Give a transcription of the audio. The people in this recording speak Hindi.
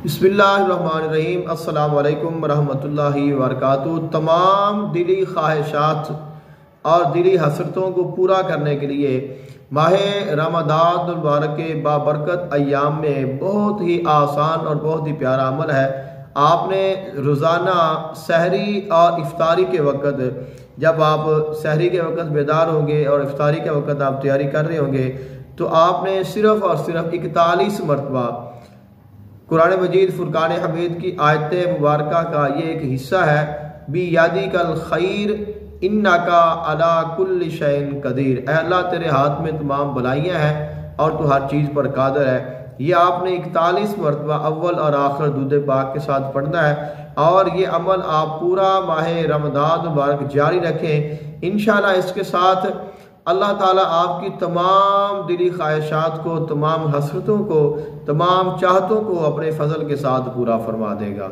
बिस्मिल्लाहिर्रहमानिर्रहीम। अस्सलाम वालेकुम रहमतुल्लाहि व बरकातुहू। तमाम दिली ख्वाहिशात और दिली हसरतों को पूरा करने के लिए माह रमज़ान मुबारक के बाबरकत अय्याम में बहुत ही आसान और बहुत ही प्यारा अमल है। आपने रोज़ाना सहरी और इफ्तारी के वक़्त, जब आप सहरी के वक़्त बेदार होंगे और इफ्तारी के वक़्त आप तैयारी कर रहे होंगे, तो आपने सिर्फ़ और सिर्फ 41 मरतबा कुरान मजीद फुरकान हमीद की आयत मुबारक का ये एक हिस्सा है, बी यादी कल खैर इन्नका अला कुल्लि शैइन कदीर, अल्लाह तेरे हाथ में तमाम भलाइयाँ हैं और तू हर चीज़ पर कादर है। ये आपने 41 मरतबा अव्वल और आखिर दूध पाक के साथ पढ़ना है और ये अमल आप पूरा माह रमज़ान मुबारक जारी रखें। इंशाअल्लाह इसके साथ अल्लाह ताला आपकी तमाम दिली ख्वाहिशात को, तमाम हसरतों को, तमाम चाहतों को अपने फजल के साथ पूरा फरमा देगा।